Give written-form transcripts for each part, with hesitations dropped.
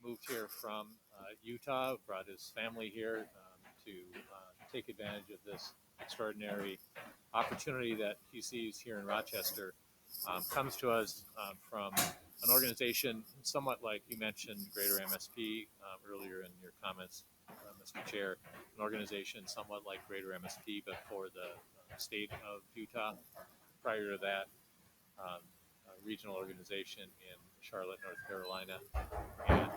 moved here from Utah, brought his family here to take advantage of this extraordinary opportunity that he sees here in Rochester. Comes to us from an organization somewhat like you mentioned, Greater MSP, earlier in your comments, Mr. Chair, an organization somewhat like Greater MSP, but for the state of Utah. Prior to that, a regional organization in Charlotte, North Carolina, and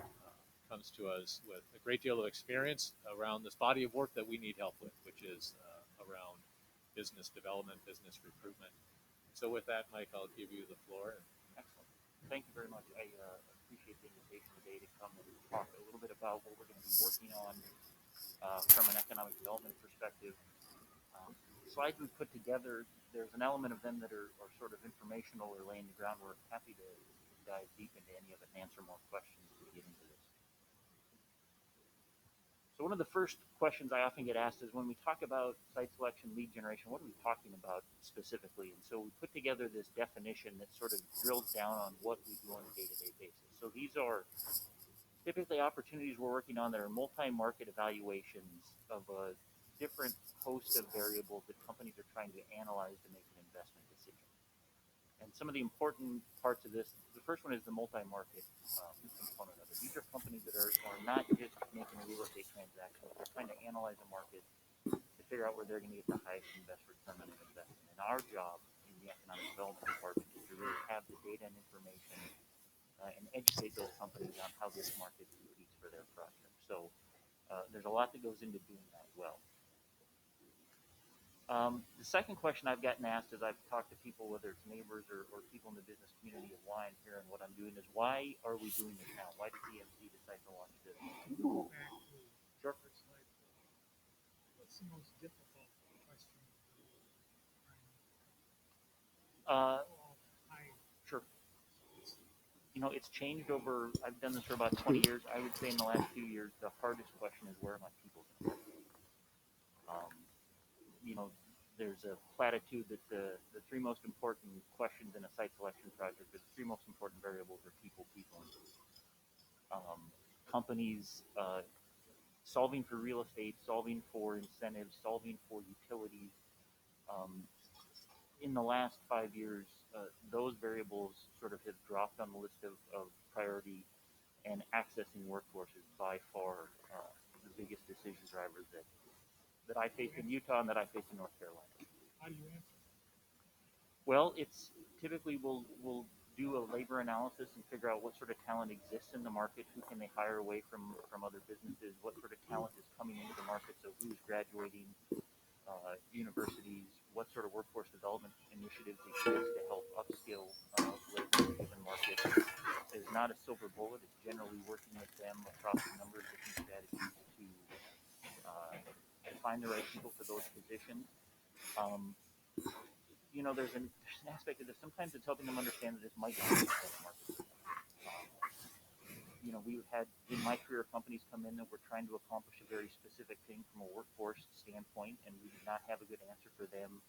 comes to us with a great deal of experience around this body of work that we need help with, which is around business development, business recruitment. So with that, Mike, I'll give you the floor. Excellent. Thank you very much. I appreciate the invitation today to come and talk a little bit about what we're going to be working on from an economic development perspective. Slides we put together, there's an element of them that are sort of informational or laying the groundwork. Happy to dive deep into any of it and answer more questions as we get into this. So one of the first questions I often get asked is when we talk about site selection, lead generation, what are we talking about specifically? And so we put together this definition that sort of drills down on what we do on a day-to-day basis. So these are typically opportunities we're working on that are multi-market evaluations of a different host of variables that companies are trying to analyze to make an investment decision. And some of the important parts of this, the first one is the multi-market component of it. These are companies that are not just making a real estate transaction. They're trying to analyze a market to figure out where they're going to get the highest and best return on an investment. And our job in the economic development department is to really have the data and information and educate those companies on how this market competes for their project. So there's a lot that goes into doing that well. The second question I've gotten asked as I've talked to people, whether it's neighbors or people in the business community of why I'm here and what I'm doing, is why are we doing this now? Why did DMC decide to launch this? Sure. What's the most difficult question? Sure. You know, it's changed over, I've done this for about 20 years. I would say in the last few years, the hardest question is where are my people going to live? You know, there's a platitude that the three most important questions in a site selection project, the three most important variables are people, and companies solving for real estate, solving for incentives, solving for utilities. In the last 5 years, those variables sort of have dropped on the list of priority, and accessing workforce is by far the biggest decision driver that I face in Utah and that I face in North Carolina. How do you answer? Well, it's typically we'll do a labor analysis and figure out what sort of talent exists in the market, who can they hire away from other businesses, what sort of talent is coming into the market, so who's graduating universities, what sort of workforce development initiatives exist to help upskill labor in a given market. It's not a silver bullet, it's generally working with them across a number of different strategies to find the right people for those positions. You know, there's an aspect of this. Sometimes it's helping them understand that this might not be the market. You know, we've had in my career companies come in that were trying to accomplish a very specific thing from a workforce standpoint, and we did not have a good answer for them,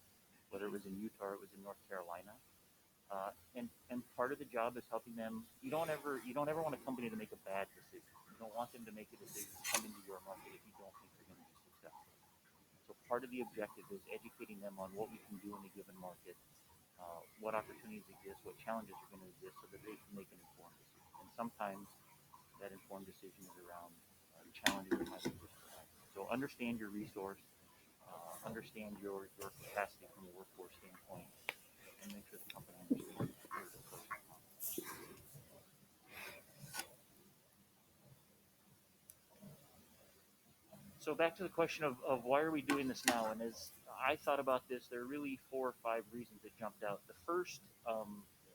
whether it was in Utah or it was in North Carolina. And part of the job is helping them. You don't ever want a company to make a bad decision. You don't want them to make a decision to come into your market if you don't think they're going to be successful. So part of the objective is educating them on what we can do in a given market, what opportunities exist, what challenges are going to exist, so that they can make an informed decision. And sometimes that informed decision is around challenges that might exist. So understand your resource, understand your capacity from a workforce standpoint, and make sure the company understands where the place is. So back to the question of why are we doing this now? And as I thought about this, there are really 4 or 5 reasons that jumped out. The first,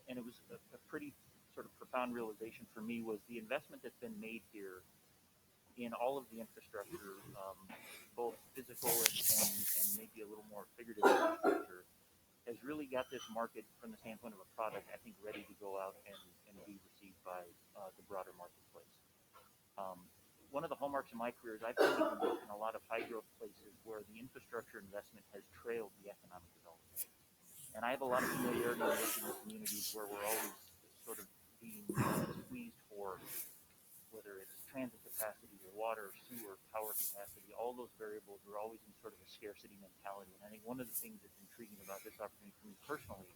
and it was a pretty sort of profound realization for me, was the investment that's been made here in all of the infrastructure, both physical and maybe a little more figurative infrastructure, has really got this market from the standpoint of a product, I think, ready to go out and be received by the broader marketplace. One of the hallmarks of my career is I've been in a lot of high growth places where the infrastructure investment has trailed the economic development. And I have a lot of familiarity working in communities where we're always sort of being squeezed for, whether it's transit capacity, your water, sewer, power capacity, all those variables are always in sort of a scarcity mentality. And I think one of the things that's intriguing about this opportunity for me personally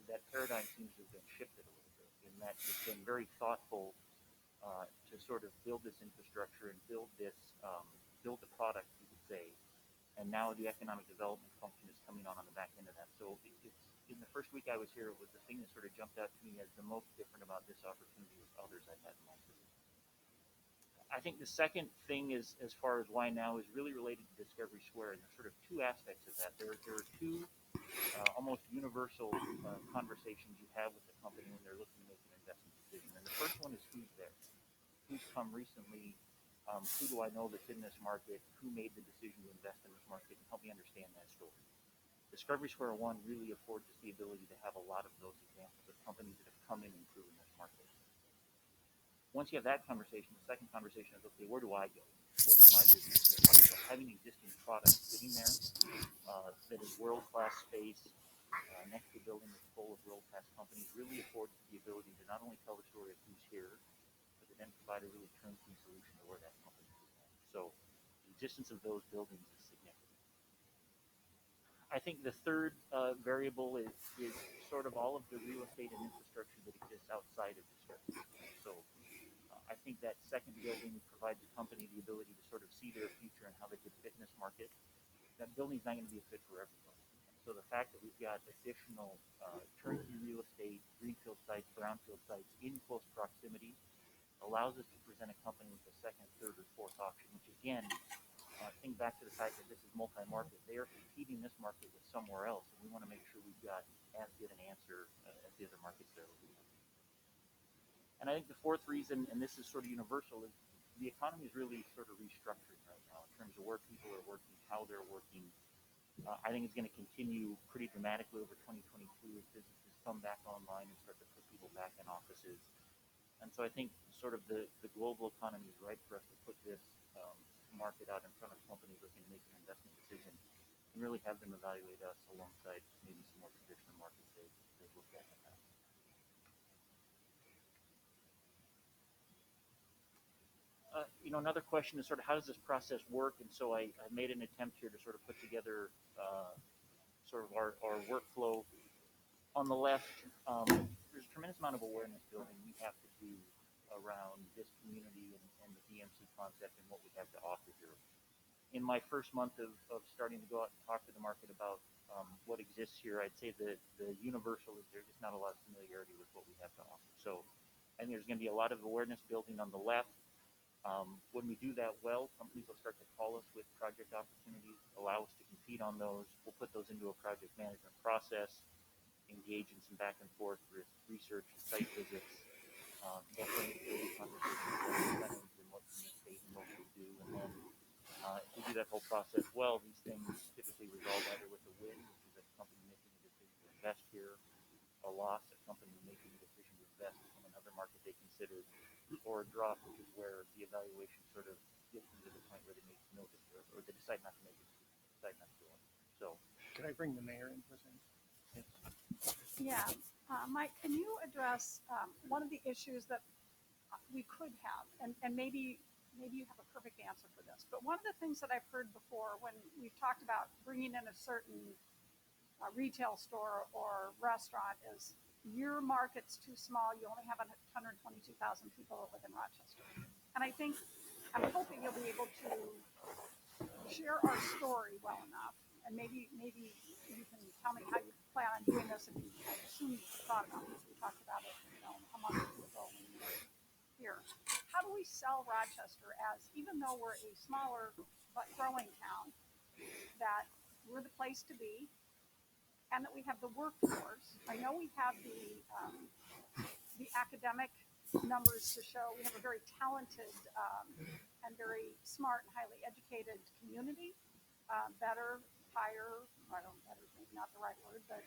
is that paradigm seems to have been shifted a little bit, in that it's been very thoughtful to sort of build this infrastructure and build the product, you could say. And now the economic development function is coming on the back end of that. So it's in the first week I was here, it was the thing that sort of jumped out to me as the most different about this opportunity with others I've had in my career. I think the second thing is, as far as why now, is really related to Discovery Square, and there's sort of two aspects of that. There are two almost universal conversations you have with the company when they're looking to make an investment decision. And the first one is who's there, who's come recently, who do I know that's in this market, who made the decision to invest in this market, and help me understand that story. Discovery Square One really affords us the ability to have a lot of those examples of companies that have come in and proven this market. Once you have that conversation, the second conversation is, okay, where do I go? Where does my business go? So having existing products sitting there that is world-class space next to a building that's full of world-class companies really affords the ability to not only tell the story of who's here, but to then provide a really turnkey solution to where that company is going. So the existence of those buildings is significant. I think the third variable is sort of all of the real estate and infrastructure that exists outside of Discovery. So I think that second building provides the company the ability to sort of see their future and how they could fit in this market. That building's not going to be a fit for everyone. And so the fact that we've got additional turnkey real estate, greenfield sites, brownfield sites in close proximity allows us to present a company with a second, third, or fourth option, which again, think back to the fact that this is multi-market. They are competing this market with somewhere else, and we want to make sure we've got as good an answer as the other markets there will be. And I think the fourth reason, and this is sort of universal, is the economy is really sort of restructuring right now in terms of where people are working, how they're working. I think it's going to continue pretty dramatically over 2022 as businesses come back online and start to put people back in offices. And so I think sort of the global economy is right for us to put this market out in front of companies looking to make an investment decision and really have them evaluate us alongside maybe some more traditional markets they've looked at in the past. Another question is sort of how does this process work? And so I made an attempt here to sort of put together sort of our workflow. On the left, there's a tremendous amount of awareness building we have to do around this community and the DMC concept and what we have to offer here. In my first month of starting to go out and talk to the market about what exists here, I'd say that the universal is there's just not a lot of familiarity with what we have to offer. So I think there's going to be a lot of awareness building on the left. When we do that well, companies will start to call us with project opportunities, allow us to compete on those. We'll put those into a project management process, engage in some back and forth with research and site visits. Definitely early conversations about incentives and what the state and local do. And then if we do that whole process well, these things typically resolve either with a win, which is a company making a decision to invest here, a loss, a company making a decision to invest in another market they considered, or a drop, which is where the evaluation sort of gets them to the point where they make no decision, or they decide not to make a decision, decide not to go in. So, could I bring the mayor in for a second? yes. Yeah, Mike, can you address one of the issues that we could have, and maybe you have a perfect answer for this, but one of the things that I've heard before when we've talked about bringing in a certain retail store or restaurant is your market's too small, you only have 122,000 people that live in Rochester. And I'm hoping you'll be able to share our story well enough, and maybe you can tell me how you plan on doing this, and I assume you thought about this. We talked about it, a month or two ago when we were here. How do we sell Rochester as, even though we're a smaller but growing town, that we're the place to be, and that we have the workforce? I know we have the academic numbers to show we have a very talented and very smart and highly educated community. Better, higher, better is maybe not the right word, but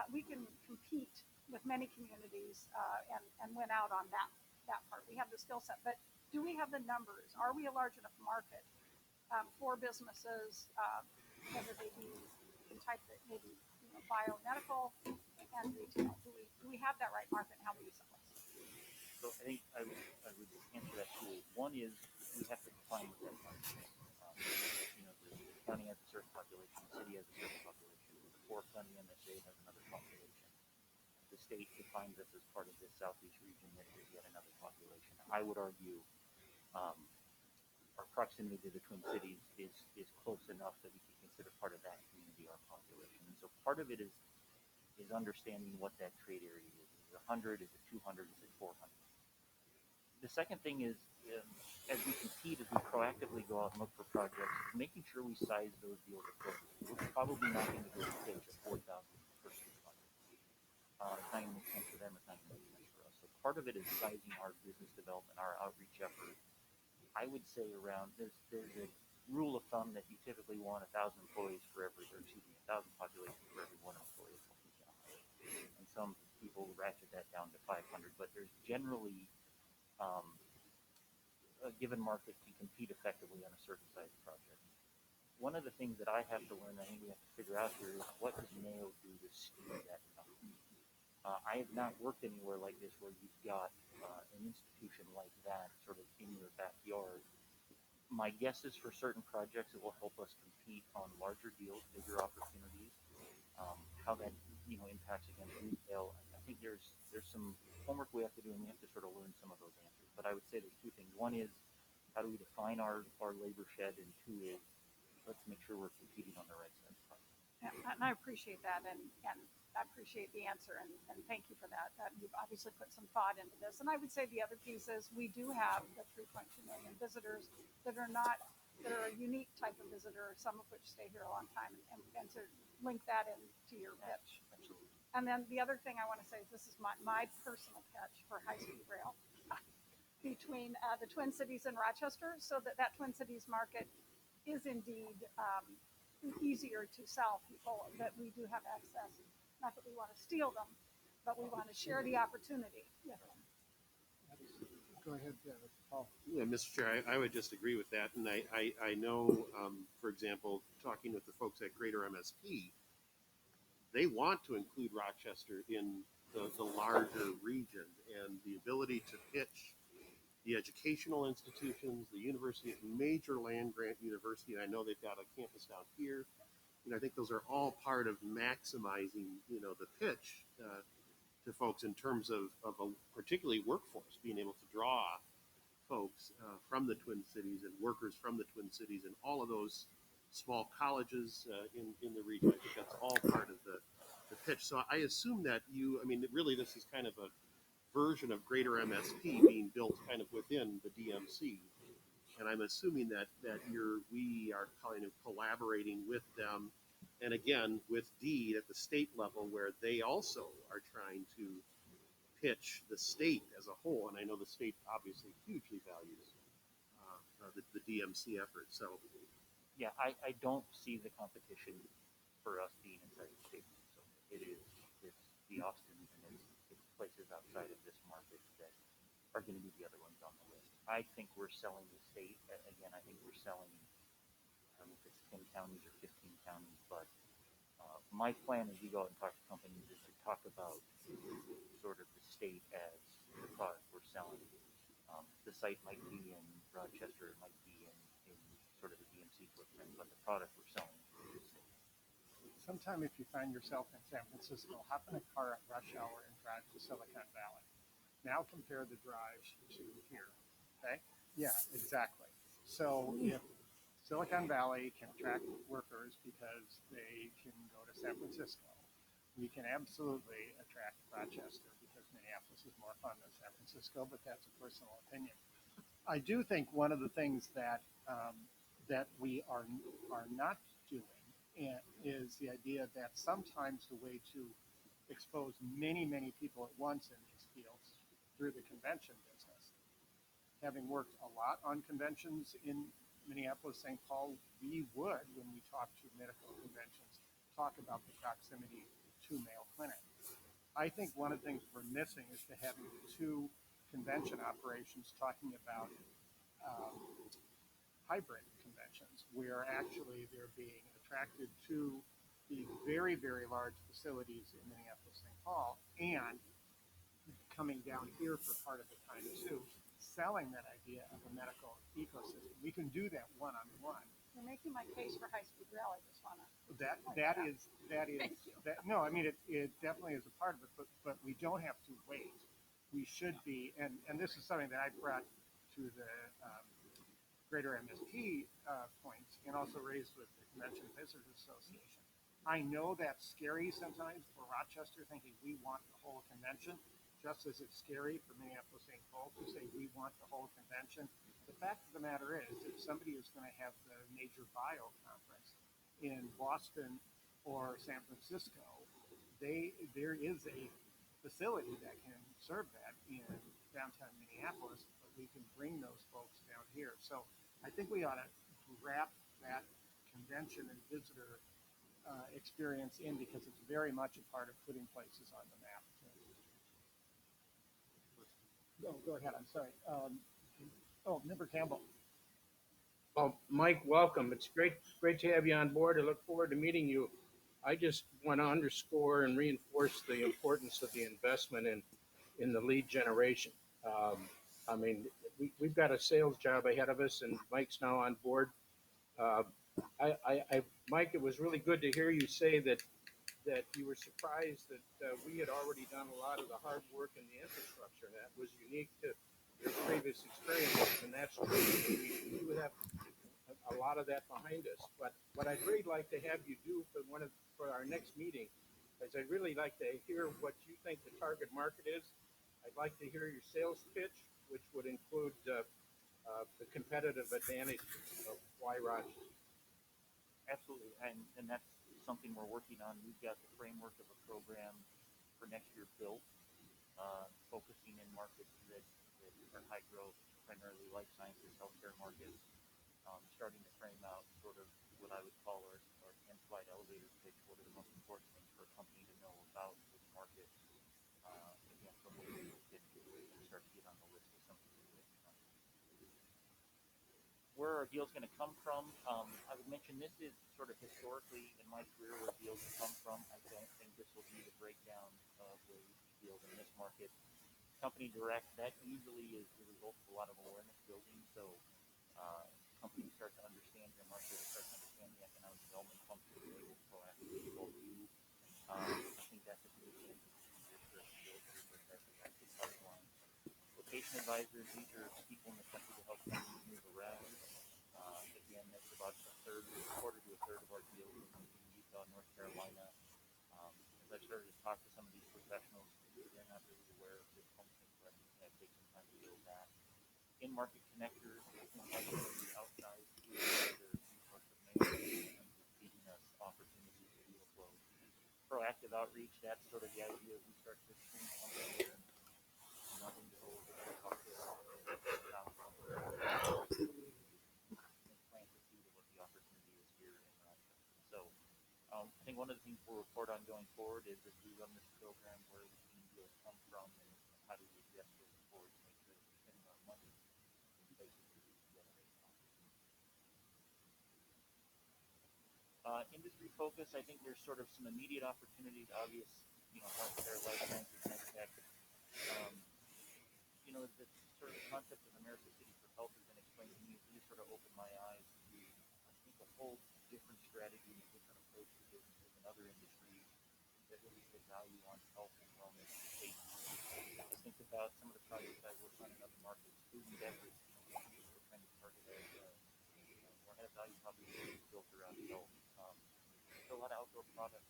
we can compete with many communities and win out on that part. We have the skill set, but do we have the numbers? Are we a large enough market for businesses, whether they be in type that maybe biomedical and retail? Do we have that right market, and how will you sell it? So I think I would answer that two ways. One One is we have to define what that market is. The county has a certain population, the city has a certain population, the Fort County MSA has another population. The state defines us as part of this southeast region that is yet another population. I would argue our proximity to the Twin Cities is close enough that we can consider part of that community our population. And so part of it is understanding what that trade area is. Is it 100? Is it 200? Is it 400? The second thing is, as we compete, as we proactively go out and look for projects, making sure we size those deals appropriately. We're probably not going to go to pitch a 4,000 person project. It's not going to make sense for them. It's not going to make sense for us. So part of it is sizing our business development, our outreach effort. I would say there's a rule of thumb that you typically want 1,000 employees for every, or excuse me, 1,000 population for every one employee. And some people ratchet that down to 500, but there's generally a given market can compete effectively on a certain size project. One of the things that I have to learn, I think we have to figure out here, is what does Mayo do to skew that number? I have not worked anywhere like this where you've got an institution like that sort of in your backyard. My guess is for certain projects it will help us compete on larger deals, bigger opportunities. How that impacts against retail. I think there's some homework we have to do, and we have to sort of learn some of those answers. But I would say there's two things. One is how do we define our labor shed, and two is let's make sure we're competing on the right side of the project. And I appreciate that, and I appreciate the answer, and thank you for that. You've obviously put some thought into this. And I would say the other piece is we do have the 3.2 million visitors that are a unique type of visitor, some of which stay here a long time, and to link that into your pitch. Absolutely. And then the other thing I want to say is this is my personal pitch for HighSpeed Rail between the Twin Cities and Rochester, so that Twin Cities market is indeed easier to sell people, that we do have access. Not that we want to steal them, but we want to share the opportunity with them. Go ahead, Paul. Yeah, Mr. Chair, I would just agree with that. And I know, for example, talking with the folks at Greater MSP, they want to include Rochester in the larger region, and the ability to pitch the educational institutions, the university, major land grant university, and I know they've got a campus down here. I think those are all part of maximizing, the pitch to folks in terms of a particularly workforce, being able to draw folks from the Twin Cities and workers from the Twin Cities and all of those small colleges in the region. I think that's all part of the pitch. So I assume that really this is kind of a version of Greater MSP being built kind of within the DMC. And I'm assuming that we are kind of collaborating with them, and again with DEED at the state level, where they also are trying to pitch the state as a whole. And I know the state obviously hugely values the DMC effort. So Yeah, I don't see the competition for us being inside the state. So it's the Austins and it's places outside of this market that are going to be the other ones on the list. I think we're selling the state. Again, I think we're selling, I don't know if it's 10 counties or 15 counties, but my plan as we go out and talk to companies is to talk about sort of the state as the product we're selling. The site might be in Rochester, it might be in sort of the DMC footprint, but the product we're selling is the state. Sometime if you find yourself in San Francisco, hop in a car at rush hour and drive to Silicon Valley. Now compare the drive to here, okay? Yeah, exactly. So if Silicon Valley can attract workers because they can go to San Francisco, we can absolutely attract Rochester because Minneapolis is more fun than San Francisco, but that's a personal opinion. I do think one of the things that that we are not doing is the idea that sometimes the way to expose many people at once in these fields through the convention business. Having worked a lot on conventions in Minneapolis, St. Paul, we would, when we talk to medical conventions, talk about the proximity to Mayo Clinic. I think one of the things we're missing is to having two convention operations talking about hybrid conventions, where actually they're being attracted to the very large facilities in Minneapolis, St. Paul, and coming down here for part of the time too, selling that idea of a medical ecosystem. We can do that one-on-one. You're making my case for HighSpeed Rail. I just want to. That is Thank you. no, I mean it definitely is a part of it, but we don't have to wait. We should be, and this is something that I brought to the greater MSP points and also raised with the Convention Visitors Association. I know that's scary sometimes for Rochester, thinking we want the whole convention, just as it's scary for Minneapolis-St. Paul to say we want the whole convention. The fact of the matter is, if somebody is going to have the major bio conference in Boston or San Francisco, there is a facility that can serve that in downtown Minneapolis, but we can bring those folks down here. So I think we ought to wrap that convention and visitor experience in, because it's very much a part of putting places on the map. Go ahead. I'm sorry. Member Campbell. Well, Mike, welcome. It's great to have you on board. I look forward to meeting you. I just want to underscore and reinforce the importance of the investment in the lead generation. I mean, we've got a sales job ahead of us, and Mike's now on board. Mike, it was really good to hear you say that you were surprised that we had already done a lot of the hard work in the infrastructure. That was unique to your previous experiences, and that's true. We do have a lot of that behind us. But what I'd really like to have you do for our next meeting is I'd really like to hear what you think the target market is. I'd like to hear your sales pitch, which would include the competitive advantage of why Rochester. Absolutely, and that's something we're working on. We've got the framework of a program for next year built, focusing in markets that are high growth, primarily life sciences, healthcare markets, starting to frame out sort of what I would call our 10-slide elevator pitch. What are the most important things for a company to know about this market? Again, from what we can start to get on the list of something to do. Where our deals going to come from, I would mention this is sort of historically in my career where deals have come from. I don't think this will be the breakdown of where we see deals in this market. Company direct, that usually is the result of a lot of awareness building. So companies start to understand your market, start to understand the economic development function that they will proactively involve you. I think that's a good thing. Location advisors, these are people in the country to help companies move around. Again, that's about quarter to a third of our deals in Utah, North Carolina. As I've started to talk to some of these professionals, they're not really aware of this function, but it takes some time to build that. In-market connectors, like the outside resource of management, feeding us opportunities for deal flow. Proactive outreach, that's sort of the idea. We start to screen companies and nothing to hold the talk to plant the seed of what the opportunity is here in Rochester. So I think one of the things we'll report on going forward is as we run this program, where we see deals come from and how do we adjust moving forward to make sure that we're spending our money in places where we can generate opportunities. Industry focus, I think there's sort of some immediate opportunities, obvious, healthcare, life sciences, med tech. The sort of concept of America's City for Health has been explained to me. It really sort of opened my eyes to, I think, a whole different strategy and a different approach to businesses and other industries that really put value on health and wellness and safety. I think about some of the projects I work on in other markets, food and beverage. We're trying to target more head value propositions built around health. There's a lot of outdoor product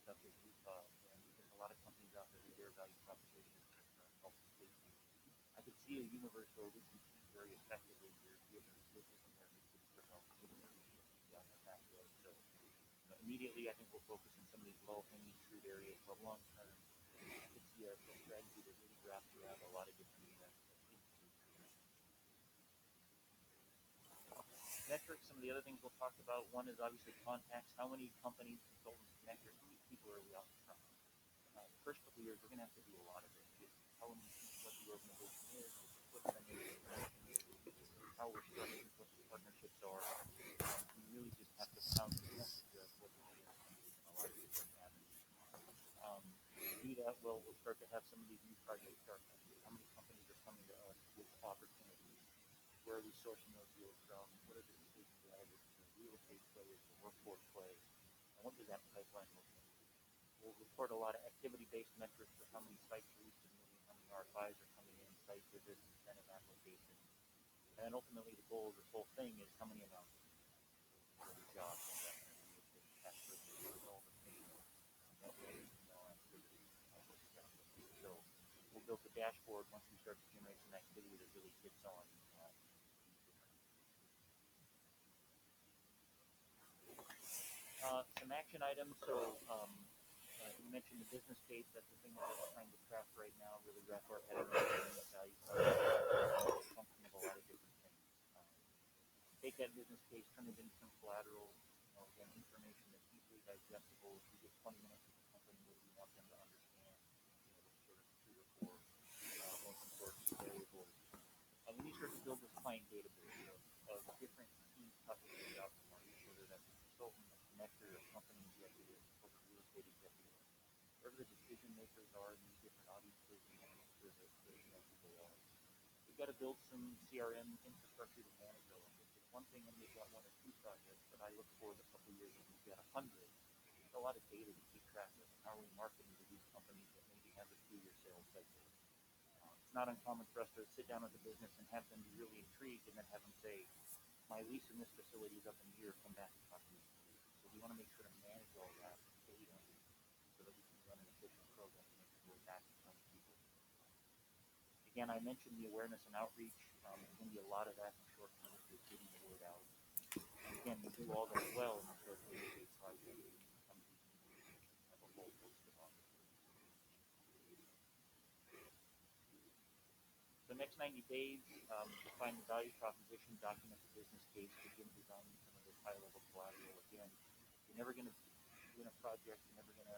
stuff in Utah, and there's a lot of companies out there with their value propositions for health and safety. I could see a universe where we can compete very effectively here, given this is America's City for Health, given the down the pathway. So immediately, I think we'll focus on some of these low-hanging fruit areas, but long term, I could see a strategy that really wraps around a lot of different industries. Metrics, some of the other things we'll talk about. One is obviously contacts. How many companies, consultants, connectors, how many people are we out in front of? The first couple of years, we're going to have to do a lot of it. Just tell them what the organization is, what the how we're structured, what the partnerships are. We really just have to pound the message of what the organization is in a lot of different avenues. To do that, we'll start to have some of these new projects start. How many companies are coming to us with we sourcing those deals from? What are the decision drivers, the real estate players, the workforce play? And what does that pipeline look like? We'll report a lot of activity-based metrics for how many sites are we submitting, how many RFIs are coming in, site visits, incentive applications. And then ultimately the goal of this whole thing is how many amounts of jobs and revenue which they capture with all the things that way, activity. So we'll build the dashboard once we start to generate some activity that really hits on some action items. So you mentioned the business case. That's the thing that we're trying to craft right now. Really wrap our head around the value function of a lot of different things. Take that business case, turn it into some collateral. Again, information that's easily digestible. If you get 20 minutes with the company, what do you want them to understand? Sort of 3 or 4 most important variables. And then you start to build this client database of different key customers out in the market, whether that's a consultant, a connector, a company executive, or a real estate executive. Wherever the decision makers are in these different audiences, we want to make sure that they know who they are. We've got to build some CRM infrastructure to manage all of this. It's one thing when we've got 1 or 2 projects, but I look forward a couple of years when we've got 100. There's a lot of data to keep track of. How are we marketing to these companies that maybe have a 2-year sales cycle? It's not uncommon for us to sit down with the business and have them be really intrigued and then have them say, my lease in this facility is up in a year, come back and talk to me. So we want to make sure to manage all that data so that we can run an efficient program and make sure we're back in front of people. Again, I mentioned the awareness and outreach. There's going to be a lot of that in short term with getting the word out. And again, we do all that well in the short day project. Have a whole host of opportunities. The next 90 days, define the value proposition, document the business case, begin designing some of this high-level collateral. Again, you're never going to win a project, you're never going to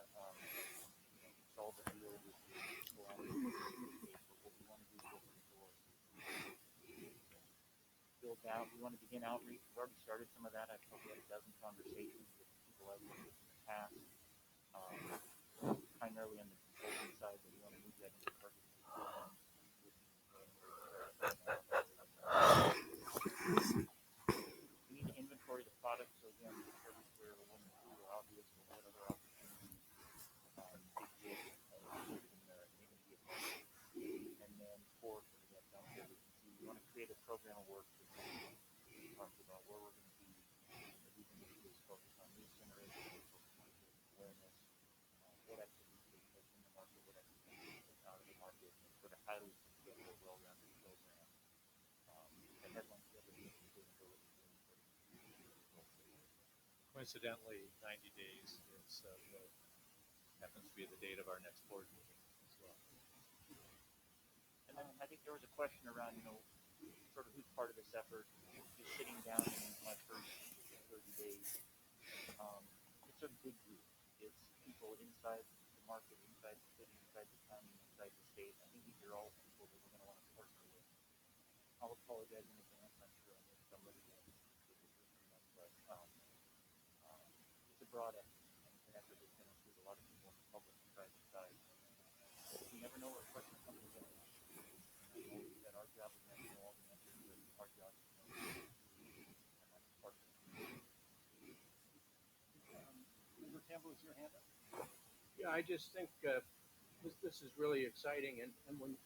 solve a deal with your collateral business case, but what we want to do is open the door. Build out, we want to begin outreach. We've already started some of that. I've probably had a dozen conversations with people I've worked with in the past, primarily on the consulting side, but we want to move that into targeted programs. We need to inventory the product, so again, every square of the 1 and 2 are obvious, but what other opportunities exist in the immediate market. And then 4, so we got down here, we want to create a program of work that talks about where we're going to be. These initiatives focus on lead generation, focus on awareness, what activities take place in the market, what activities take out of the market, and sort of how do we put together a well-rounded program that has longevity and sustainability. Coincidentally, 90 days is what happens to be the date of our next board meeting as well. And then I think there was a question around, sort of who's part of this effort. Just sitting down in my first 30 days, it's a big group. It's people inside the market, inside the city, inside the county, inside the state. I think these are all people that we're going to want to partner with. I'll apologize in advance. I'm sure I missed somebody else. But it's a broad effort, and it's an effort that's going to include a lot of people in the public and private side. You never know what a question comes to. That our job is not to know all the answers, but our job is to know and that's part of it. Member Campbell, is your hand up? Yeah, I just think this is really exciting, and when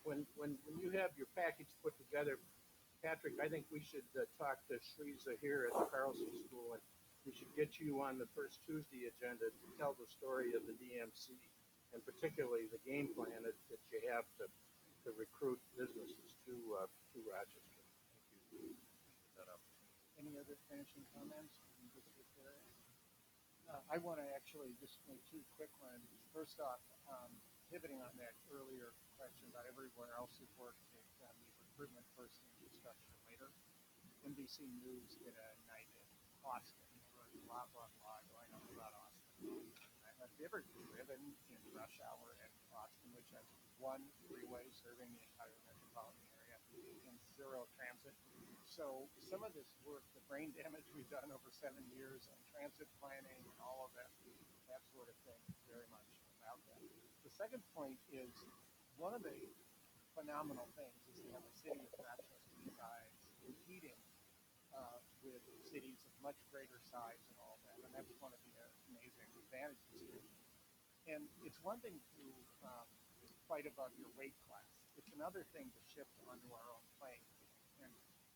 you have your package put together, Patrick, I think we should talk to Shreeza here at the Carlson School, and we should get you on the first Tuesday agenda to tell the story of the DMC, and particularly the game plan that you have to recruit businesses to Rochester. Thank you. Any other finishing comments? I want to actually just make 2 quick ones. First off, pivoting on that earlier question about everywhere else you've worked, the recruitment first and infrastructure later. NBC News did a night in Austin. It was blah, blah, blah, going on about Austin. Have you ever driven in rush hour at Austin, which has 1 freeway serving the entire metropolitan area and 0 transit? So some of this work, the brain damage we've done over 7 years on transit planning and all of that sort of thing, is very much about that. The second point is one of the phenomenal things is to have a city of Rochester size competing with cities of much greater size and all that, and that's one of the amazing advantages here. And it's one thing to fight above your weight class. It's another thing to shift onto our own plane. And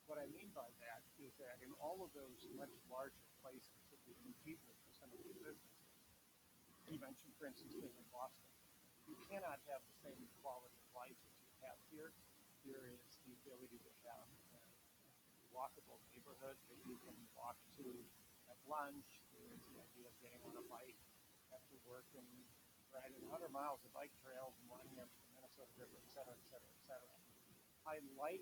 what I mean by that is that in all of those much larger places that we compete with for some of these businesses, you mentioned, for instance, being in Boston, you cannot have the same quality of life that you have here. There is the ability to have walkable neighborhood that you can walk to at lunch. There is the idea of getting on a bike after work and riding 100 miles of bike trails and winding up to the Minnesota River, et cetera, et cetera, et cetera. I like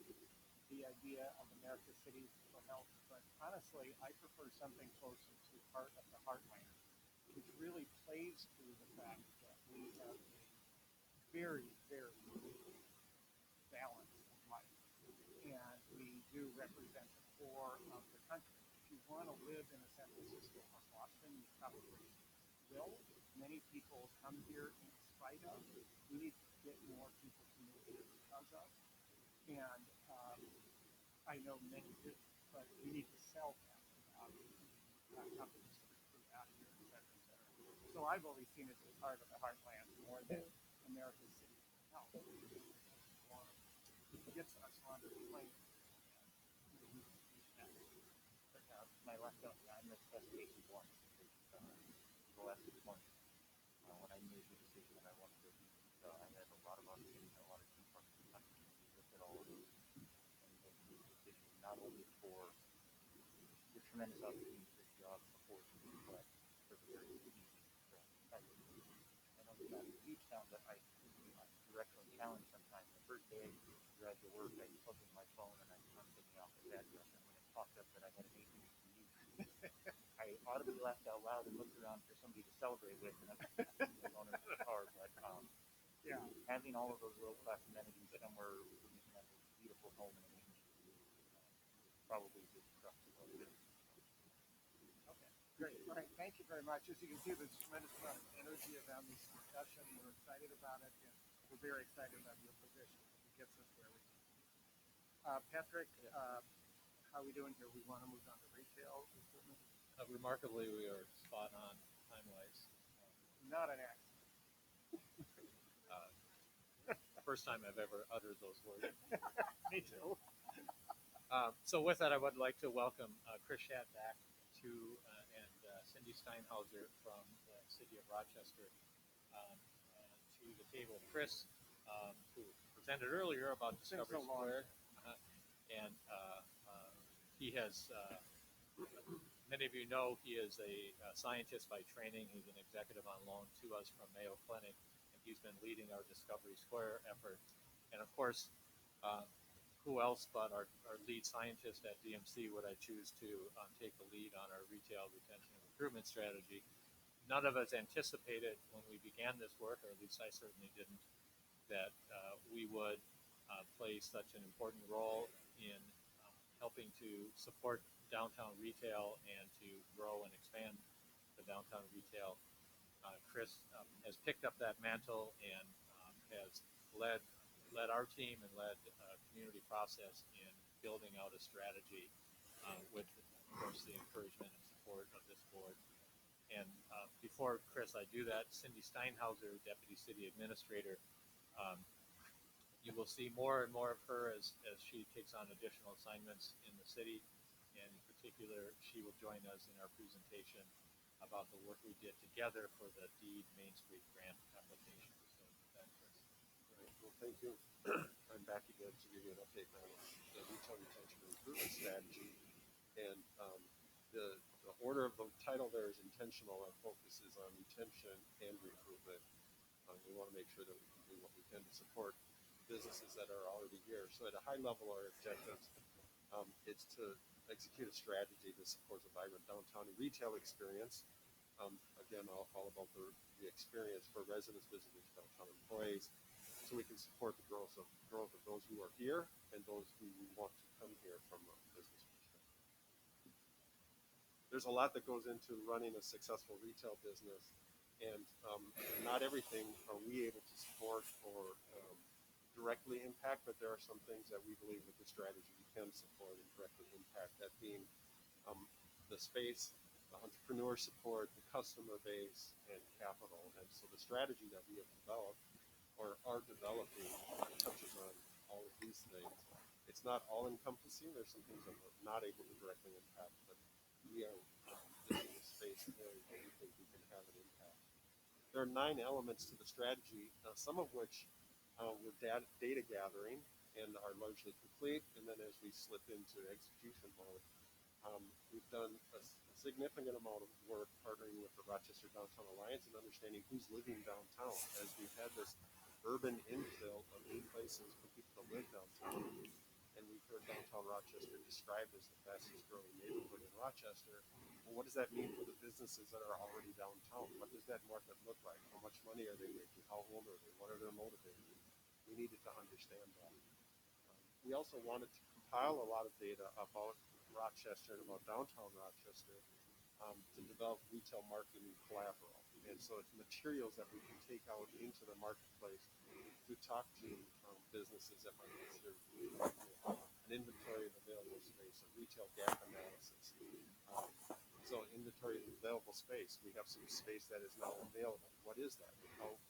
the idea of America's cities for health, but honestly, I prefer something closer to part of the heartland, which really plays to the fact that we have a very, very balanced life, and we do represent the core of the country. If you want to live in a San Francisco or Boston, you probably will. Many people come here in spite of. We need to get more people to move here because of. And I know many do, but we need to sell that companies that are out here, et cetera, et cetera. So I've always seen it as part of the heartland more than America's city health. It gets us on the plane. My last note, I'm the best case of one. The last 6 months, when I made the decision that I wanted to leave, I had a lot of opportunities, a lot of key parts of the country. We looked at all of those and made the decision not only for the tremendous opportunities this job affords me, but for the very easy. I know it's not a huge town, but I'm directionally challenged sometimes. The first day I drive to work, I plug in my phone and I'm thinking off the address. And when it popped up that I had an 8-week commute, I audibly laughed out loud and looked around for somebody to celebrate with, and I'm the owner of the car. But Yeah. having all of those world-class amenities somewhere where you can have a beautiful home and a main street probably is the crux of what it is. Okay, great. All right, thank you very much. As you can see, there's a tremendous amount of energy around this discussion. We're excited about it, and we're very excited about your position. It gets us where we need to be. Patrick, how are we doing here? We want to move on to retail equipment. Remarkably, we are spot on time-wise. Not an accident. First time I've ever uttered those words. Me too. So with that, I would like to welcome Chris Schatt back to and Cindy Steinhauser from the city of Rochester to the table. Chris, who presented earlier about Discovery so long. Square, and he has, many of you know, he is a scientist by training. He's an executive on loan to us from Mayo Clinic, and he's been leading our Discovery Square effort. And of course, who else but our lead scientist at DMC would I choose to take the lead on our retail retention and recruitment strategy? None of us anticipated when we began this work, or at least I certainly didn't, that we would play such an important role in helping to support downtown retail and to grow and expand the downtown retail. Chris has picked up that mantle and has led our team and led a community process in building out a strategy with, of course, the encouragement and support of this board. And before, Chris, I do that, Cindy Steinhauser, Deputy City Administrator, you will see more and more of her as she takes on additional assignments in the city. And in particular, she will join us in our presentation about the work we did together for the Deed Main Street grant application. So, Chris. Right. Well, thank you. I'm back again to give you an update on the retail retention and recruitment strategy. And the order of the title there is intentional. Our focus is on retention and recruitment. We want to make sure that we can do what we can to support businesses that are already here. So at a high level, our objectives is to execute a strategy that supports a vibrant downtown and retail experience. Again, all about the experience for residents, visitors, downtown employees, so we can support the growth of those who are here and those who want to come here from a business perspective. There's a lot that goes into running a successful retail business, and not everything are we able to support or directly impact, but there are some things that we believe with the strategy we can support and directly impact, that being the space, the entrepreneur support, the customer base, and capital. And so the strategy that we have developed or are developing touches on all of these things. It's not all encompassing. There's some things that we're not able to directly impact, but we are in the space where we think we can have an impact. There are 9 elements to the strategy, some of which we're data gathering and are largely complete. And then as we slip into execution mode, we've done a significant amount of work partnering with the Rochester Downtown Alliance and understanding who's living downtown, as we've had this urban infill of new places for people to live downtown. And we've heard downtown Rochester described as the fastest growing neighborhood in Rochester. Well, what does that mean for the businesses that are already downtown? What does that market look like? How much money are they making? How old are they? What are their motivators? We needed to understand that. We also wanted to compile a lot of data about Rochester and about downtown Rochester to develop retail marketing collateral. And so it's materials that we can take out into the marketplace to talk to businesses that might consider an inventory of available space, a retail gap analysis. So inventory of available space, we have some space that is now available. What is that?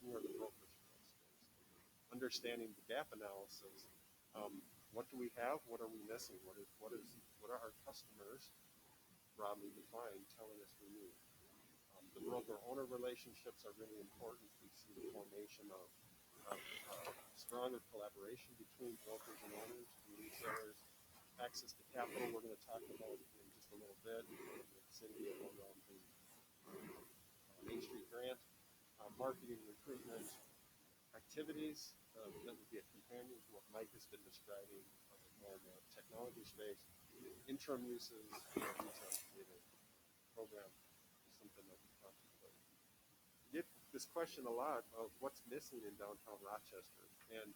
Who are the brokers for that space? Understanding the gap analysis. What do we have? What are we missing? What are our customers, broadly defined, telling us we need? The broker-owner relationships are really important. We see the formation of stronger collaboration between brokers and owners and retailers. Access to capital, we're going to talk about in just a little bit. Cindy around the Main Street grant, marketing, recruitment, activities. That would be a companion to what Mike has been describing more in the technology space. Interim uses, retail creative program is something that we contemplate. We get this question a lot of what's missing in downtown Rochester, and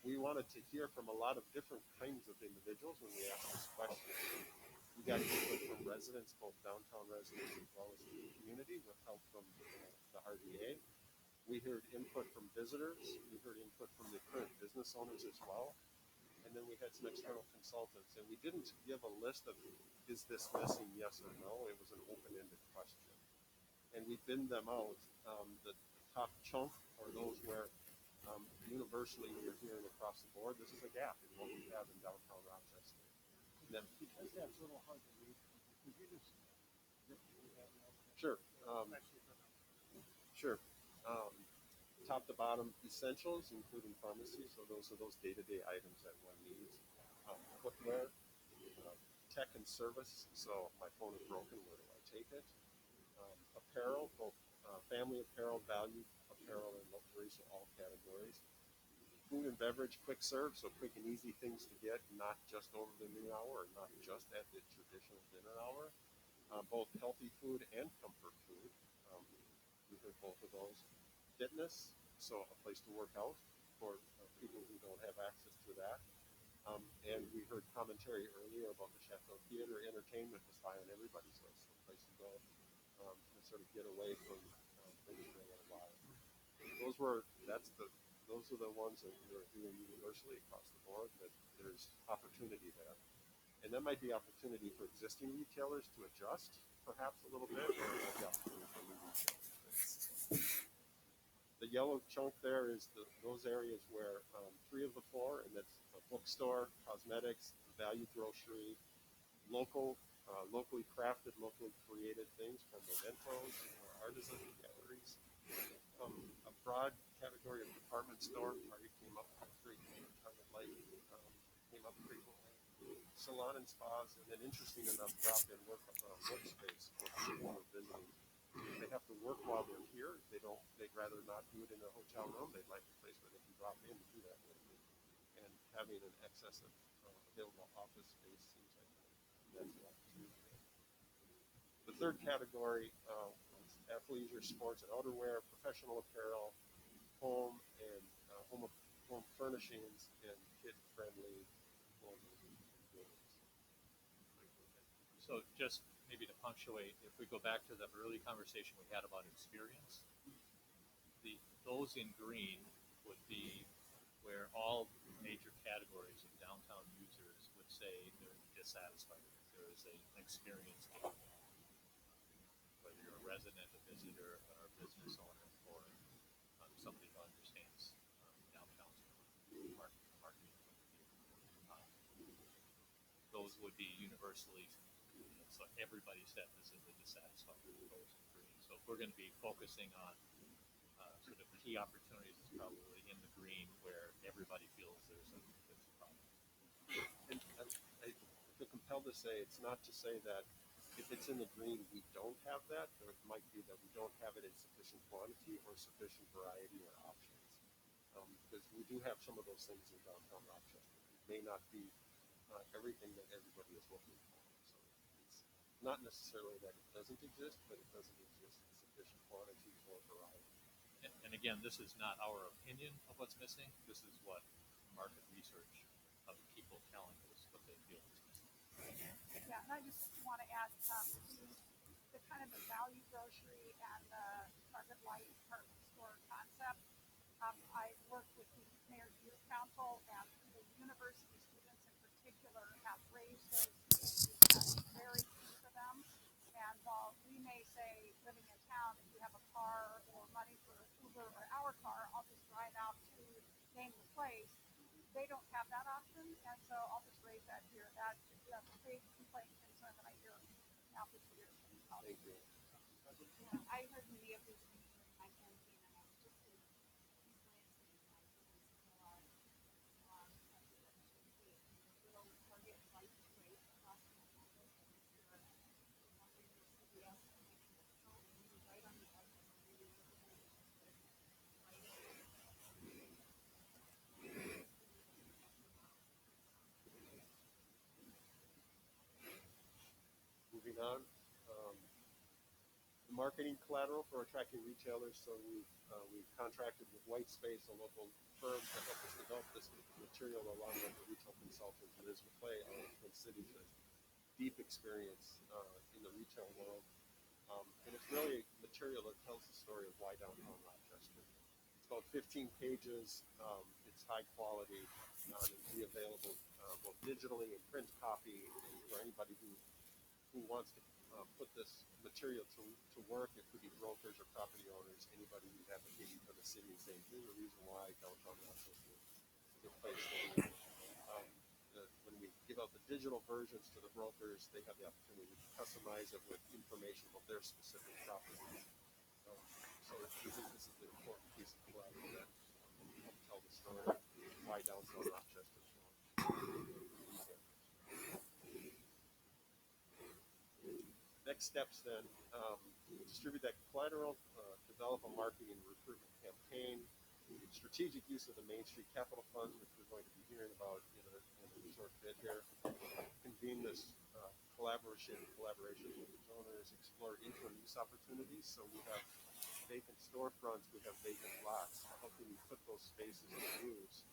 we wanted to hear from a lot of different kinds of individuals when we asked this question. We got input from residents, both downtown residents as well as the community, with help from the RDA. We heard input from visitors. We heard input from the current business owners as well. And then we had some external consultants. And we didn't give a list of, is this missing, yes or no? It was an open-ended question. And we binned them out. The top chunk are those where universally we're hearing across the board, this is a gap in what we have in downtown Rochester. And then, Because that's a little hard to read, could you just zip through that real quick? sure. Especially for them. Sure. Top to bottom essentials, including pharmacy. So those are those day-to-day items that one needs. Footwear, tech and service. So my phone is broken. Where do I take it? Apparel, both family apparel, value apparel, and luxury. So all categories. Food and beverage, quick serve. So quick and easy things to get, not just over the noon hour, or not just at the traditional dinner hour. Both healthy food and comfort food. We heard both of those. Fitness, so a place to work out for people who don't have access to that. And we heard commentary earlier about the Chateau Theater. Entertainment was high on everybody's list, so a place to go and sort of get away from things for a little while. Those are the ones that we're doing universally across the board, that there's opportunity there. And that might be opportunity for existing retailers to adjust perhaps a little bit, or might be opportunity for new retailers. The yellow chunk there is those areas where 3 of the 4, and that's a bookstore, cosmetics, value grocery, locally crafted, locally created things from mementos, artisan galleries, a broad category of department store. Target came up frequently, Target Light came up frequently. Salon and spas, and then interesting enough, drop-in workspace for people who are visiting. They have to work while they're here. They'd rather not do it in a hotel room. They'd like a place where they can drop in and do that with. And having an excess of available office space seems like that's an opportunity. The third category is athleisure, sports and outerwear, professional apparel, home and home furnishings, and kid-friendly clothing and goods. So just maybe to punctuate, if we go back to the early conversation we had about experience, those in green would be where all major categories of downtown users would say they're dissatisfied. They're as an experience, whether you're a resident, a visitor, or a business owner, or somebody who understands downtown's marketing. Um, those would be universally, so everybody said this is a dissatisfied with those three. So if we're going to be focusing on sort of key opportunities, it's probably in the green where everybody feels there's a problem. And I feel compelled to say it's not to say that if it's in the green, we don't have that, or it might be that we don't have it in sufficient quantity or sufficient variety or options. Because we do have some of those things in downtown Rochester. It may not be everything that everybody is looking for. So it's not necessarily that it doesn't exist, but it doesn't exist in sufficient quantity or variety. And again, this is not our opinion of what's missing. This is what market research of people telling us what they feel is missing. Yeah, and I just want to add the kind of the value grocery and the Target Light department store concept. I work with the Mayor's Youth Council, and the university students in particular have raised those issues as very key for them. And while we may say, living in town, if you have a car or money for Uber or our car, I'll just drive out to name the place. They don't have that option, and so I'll just raise that here. That's a big complaint concern that I hear now for years. Thank you. Yeah, I heard many of these things during my campaign, and I was just in Target Light right across from my office, and it's the CVS connection. So it was right on the edge of the Moving on, the marketing collateral for attracting retailers. So we've contracted with White Space, a local firm, to help us develop this material along with the retail consultant Liz McClay out of Twin Cities with deep experience in the retail world. And it's really material that tells the story of why downtown Rochester. It's about 15 pages. It's high quality. It will be available both digitally and print copy, and for anybody who wants to put this material to work. It could be brokers or property owners, anybody who's advocating for the city and saying, here's the reason why downtown Rochester is a place to be. When we give out the digital versions to the brokers, they have the opportunity to customize it with information about their specific properties. So we think this is an important piece of collateral that help tell the story of why downtown Rochester is going. Next steps then, distribute that collateral, develop a marketing and recruitment campaign, strategic use of the Main Street Capital Funds, which we're going to be hearing about in a short bit here, convene this collaboration with the owners, explore interim use opportunities. So we have vacant storefronts, we have vacant lots. How can we put those spaces to use?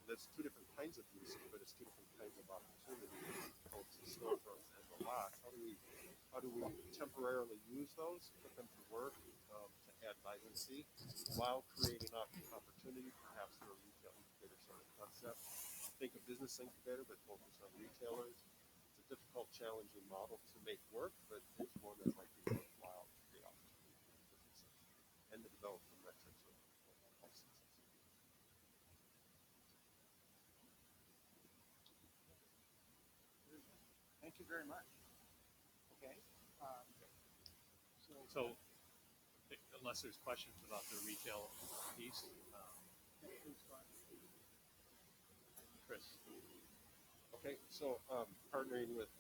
And that's two different kinds of uses, but it's two different kinds of opportunities, both the storefronts and the lots. How do we temporarily use those, put them to work to add vibrancy while creating opportunity, perhaps through a retail incubator sort of concept? Think of business incubator, but focus on retailers. It's a difficult, challenging model to make work, but it's one that might be worthwhile to create opportunity for businesses and to develop the metrics of success. Thank you very much. Okay. So unless there's questions about the retail piece, Chris. Okay, so partnering with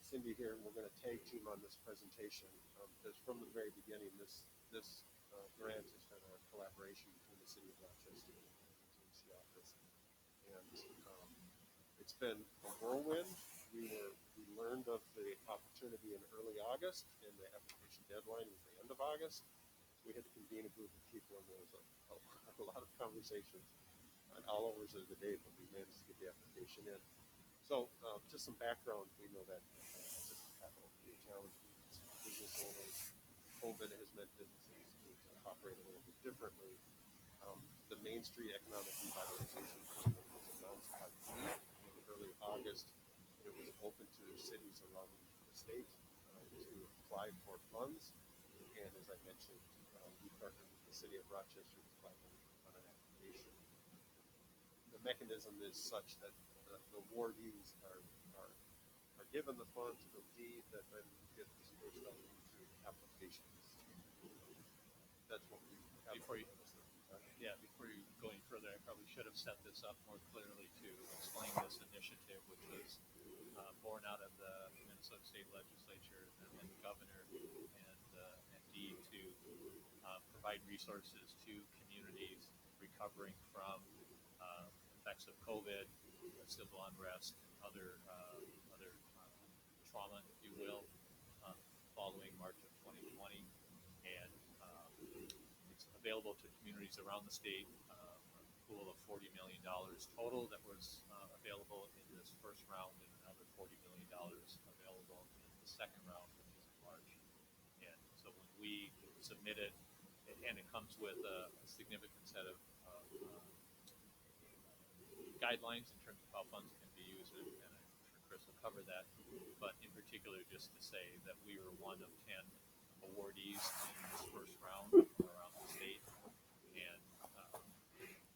Cindy here, and we're going to tag team on this presentation because from the very beginning, this grant has been a collaboration between the City of Rochester and the DMC office, and it's been a whirlwind. We learned of the opportunity in early August, and the application deadline was the end of August. So we had to convene a group of people, and there was a lot of conversations on all hours of the day, but we managed to get the application in. So just some background, we know that this is capital challenging business owners. COVID has meant businesses need to operate a little bit differently. The Main Street Economic Revitalization Program was announced by in early August. It was open to cities around state to apply for funds. And as I mentioned, we partnered with the city of Rochester to apply on an application. The mechanism is such that the awardees are given the funds from deed that then get dispersed out into applications. That's what we have. Before you go any further, I probably should have set this up more clearly to explain this initiative, which was born out of the Minnesota State Legislature and the governor and DEED to provide resources to communities recovering from effects of COVID, civil unrest, other trauma, if you will, following March of 2020, and it's available to communities around the state. A pool of $40 million total that was available in this first round, and another $40 million available in the second round, which is in March. And so when we submit it, and it comes with a significant set of guidelines in terms of how funds can be used, and I'm sure Chris will cover that. But in particular, just to say that we were one of 10 awardees in this first round around the state, and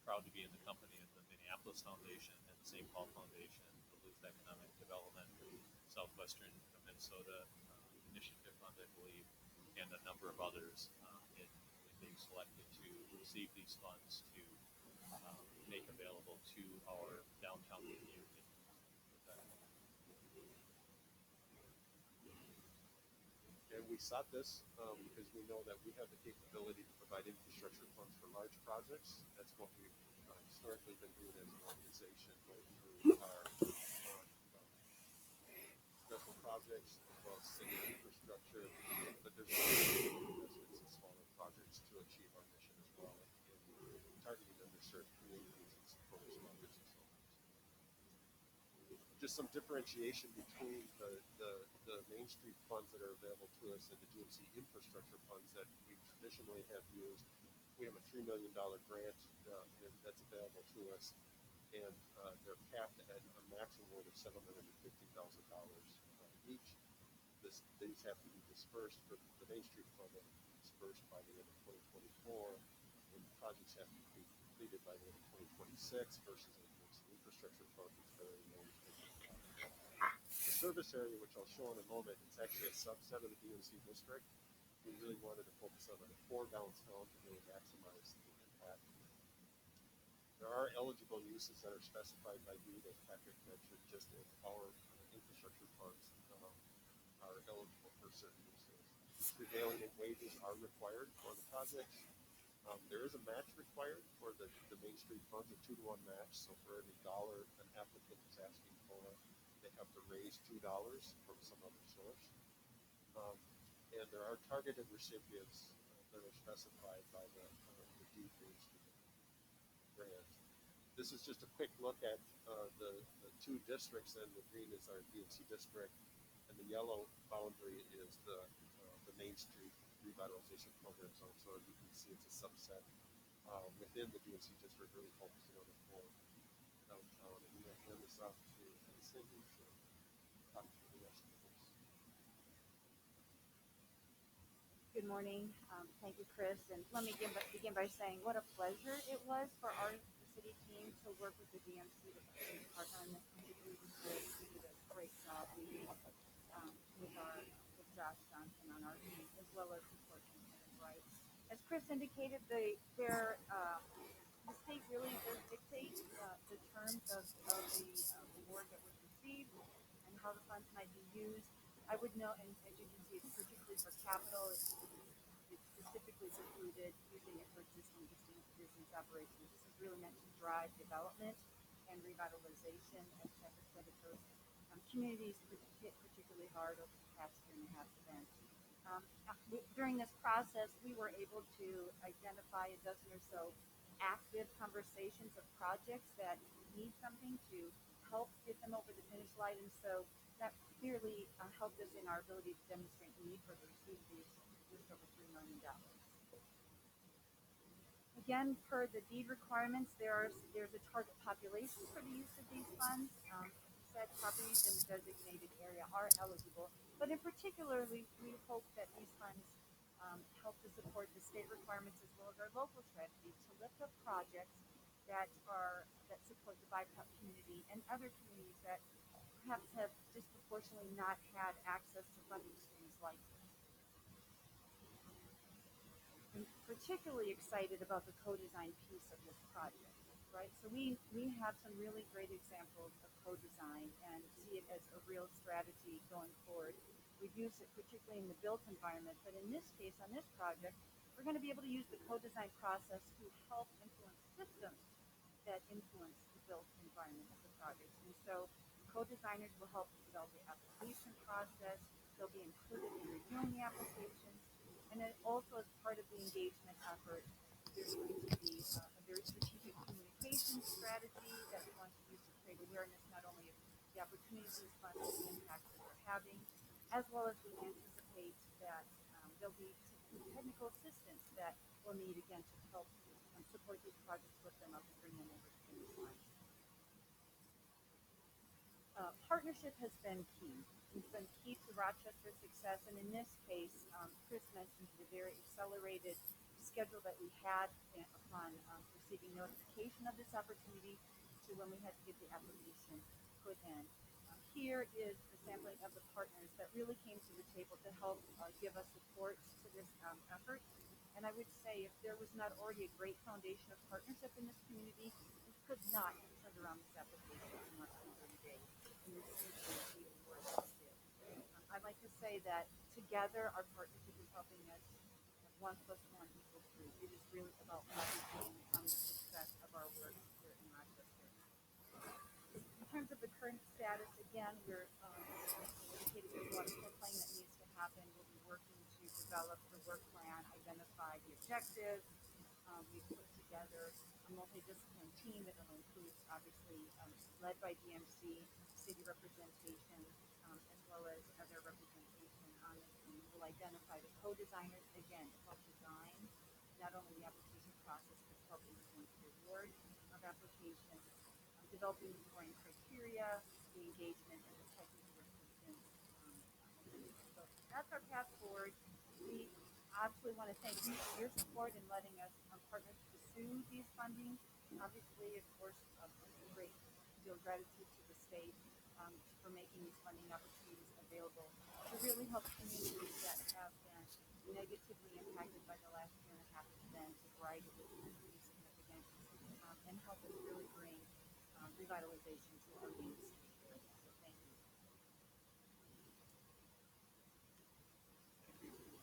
proud to be in the company of the Minneapolis Foundation and the St. Paul Foundation, the Duluth Economic Development, Southwestern Minnesota Initiative Fund, I believe, and a number of others in being selected to receive these funds to make available to our downtown community. And we sought this because we know that we have the capability to provide infrastructure funds for large projects. That's what we've historically been doing as an organization, going through our special projects as well as city infrastructure. But there's also investments in smaller projects to achieve our mission as well in targeting underserved communities and supporting small business owners. Just some differentiation between the Main Street funds that are available to us and the DMC infrastructure funds that we traditionally have used. We have a $3 million grant that's available to us, and they're capped at a maximum award of $750,000 each. These have to be dispersed for the Main Street fund that will be dispersed by the end of 2024, and projects have to be completed by the end of 2026 versus the infrastructure fund that's very low. The service area, which I'll show in a moment, it's actually a subset of the DNC District. We really wanted to focus on the core downtown to really maximize the impact. There are eligible uses that are specified by deed, as Patrick mentioned, just as our infrastructure funds are eligible for certain uses. Prevailing wages are required for the project. There is a match required for the Main Street funds, a 2-to-1 match. So for every dollar an applicant is asking for, they have to raise $2 from some other source. And there are targeted recipients that are specified by the deed Main Street grant. This is just a quick look at the two districts, and the green is our DNC district, and the yellow boundary is the Main Street revitalization program zone. So you can see it's a subset within the DNC district, really focusing on the core downtown. And I'm going to hand this off to Cindy to talk through the rest of this. Good morning. Thank you, Chris. And let me begin by saying what a pleasure it was for our city team to work with the DMC to partner on this particularly because we did a great job leading with Josh Johnson on our team, as well as support from human rights. As Chris indicated, the state really does dictate the terms of the award that was received and how the funds might be used. I would note, and as you can see, it's particularly for capital, it's specifically precluded using it for existing business operations. This is really meant to drive development and revitalization, as Patrick said, of those communities hit particularly hard over the past year and a half event. During this process, we were able to identify a dozen or so active conversations of projects that need something to help get them over the finish line, and so that clearly helped us in our ability to demonstrate the need for the receipt of these just over $3 million. Again, per the deed requirements, there's a target population for the use of these funds. said, properties in the designated area are eligible, but in particular, we hope that these funds help to support the state requirements as well as our local strategy to lift up projects that support the BIPOC community and other communities that perhaps have disproportionately not had access to funding streams like this. I'm particularly excited about the co-design piece of this project, right? So we have some really great examples of co-design and see it as a real strategy going forward. We've used it particularly in the built environment, but in this case, on this project, we're going to be able to use the co-design process to help influence systems that influence the built environment of the project. And so co-designers will help develop the application process. They'll be included in reviewing the applications. And then also as part of the engagement effort, there's going to be a very strategic communication strategy that we want to use to create awareness not only of the opportunities these funds and the impact that they're having, as well as we anticipate that there'll be technical assistance that we'll need again to help support these projects, lift them up, and bring them over to finish line. Partnership has been key. It's been key to Rochester's success, and in this case, Chris mentioned the very accelerated schedule that we had upon receiving notification of this opportunity to when we had to get the application put in. Here is the sampling of the partners that really came to the table to help give us support to this effort. And I would say if there was not already a great foundation of partnership in this community, we could not have turned around this application in less than 30 days. And this is even worse than it did. I'd like to say that together our partnership is helping us 1 + 1 = 3. It is really about leveraging the success of our work here in Rochester. In terms of the current status, again, we're indicated there's a lot of floor planning that needs to happen. We'll be working to develop the work plan, identify the objectives. We've put together a multidisciplinary team that will include, obviously, led by DMC, city representation, as well as other representation on the team. We'll identify the co-designers, again, to help design not only the application process, but help influence the award of applications, developing the scoring criteria, the engagement, and the technical assistance. So that's our path forward. We absolutely want to thank you for your support in letting us partner to pursue these funding. Obviously, of course, a great deal of gratitude to the state for making these funding opportunities available to really help communities that have been negatively impacted by the last 2.5 events, a variety of pretty significant, and help us really bring revitalization to our main street area. So thank you.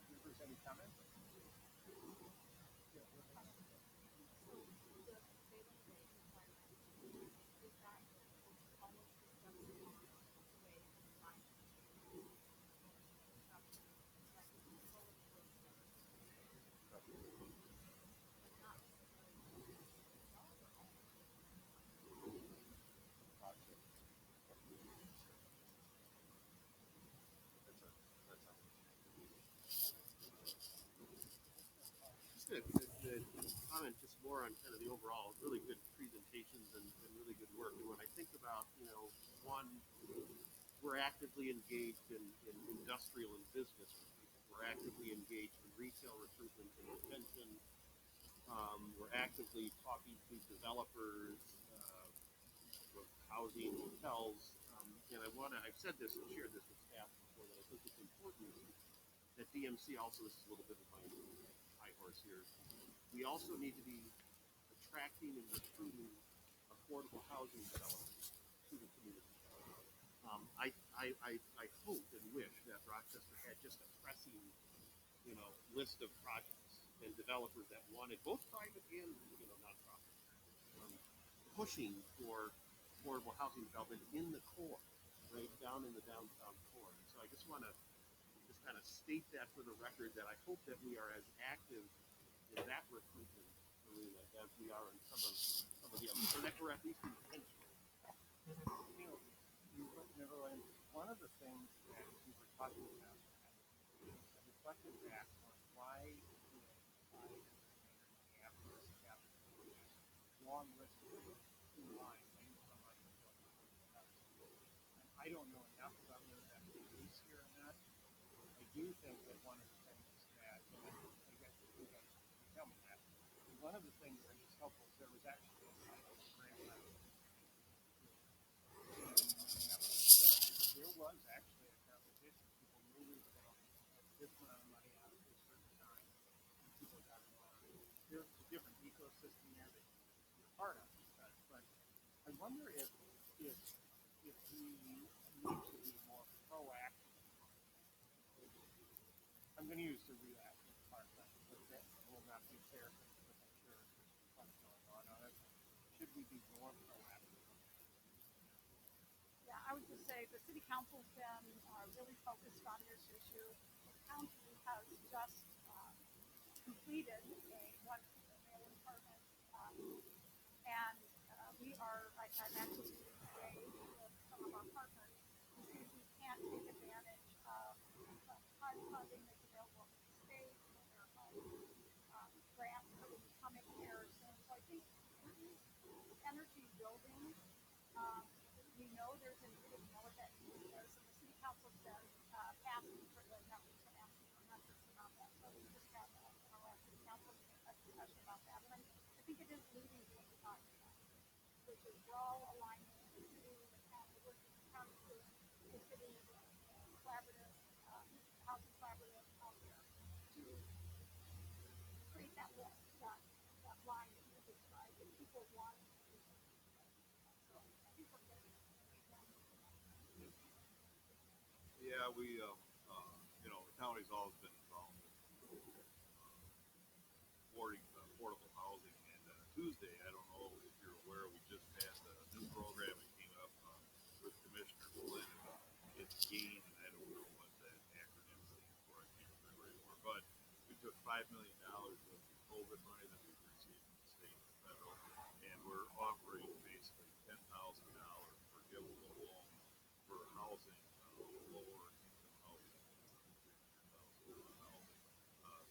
Members, any comments? Just a comment, just more on kind of the overall, really good presentations and really good work. And when I think about, one, we're actively engaged in industrial and business with people. We're actively engaged in retail recruitment and retention. We're actively talking to developers, housing, hotels. And I've said this and shared this with staff before, that I think it's important that DMC also, this is a little bit of my high horse here, we also need to be attracting and recruiting affordable housing developers to the community. I hope and wish that Rochester had just a pressing, list of projects and developers that wanted both private and nonprofit pushing for affordable housing development in the core, right down in the downtown core. And so I just want to just kind of state that for the record, that I hope that we are as active in that recruitment arena as we are in some of the others, so that we're at least intentional. One of the things that we were talking about, I reflected back on why have this long list of 2 lines from our I don't know enough about whether that's the case here or not. I do think that one of the things that, and I guess you guys can tell me that, one of the things that is helpful is there was actually a grant level in Minneapolis. So there was actually a competition. People knew we were going to put this amount of money out at a certain time, and people got involved. There's a different ecosystem there that you're part of, but I wonder if we need to be more proactive. I'm going to use the reactive part, but that will not be fair because I'm sure there's what's going on it. Should we be more proactive? Yeah, I would just say the city council's been really focused on this issue. The county has just completed one rail department, and I'm actually meeting today with some of our partners to see if we can't take advantage of private funding that's available from the state and their own grants that will be coming here soon. So I think there is energy building. We know there's a need of that need there, so the city council's been asking for the numbers and asking for metrics about that. So we just had our last city council meeting a discussion about that, and I think it is leading to what we're talking about, which is we're all aligning the city, the county, working with the county, the city, collaborative, housing collaborative out there to create that list, that line that you described that people want. So I think we're getting. Yeah, the county's always been involved with supporting affordable housing. And Tuesday, I don't know if you're aware, we just passed a new program that came up with Commissioner Flynn. It's GAIN, and I don't know what that acronym stands for. I can't remember anymore. But we took $5 million of the COVID money that we've received from the state and federal, and we're offering basically $10,000 forgivable loan for housing, lower income housing,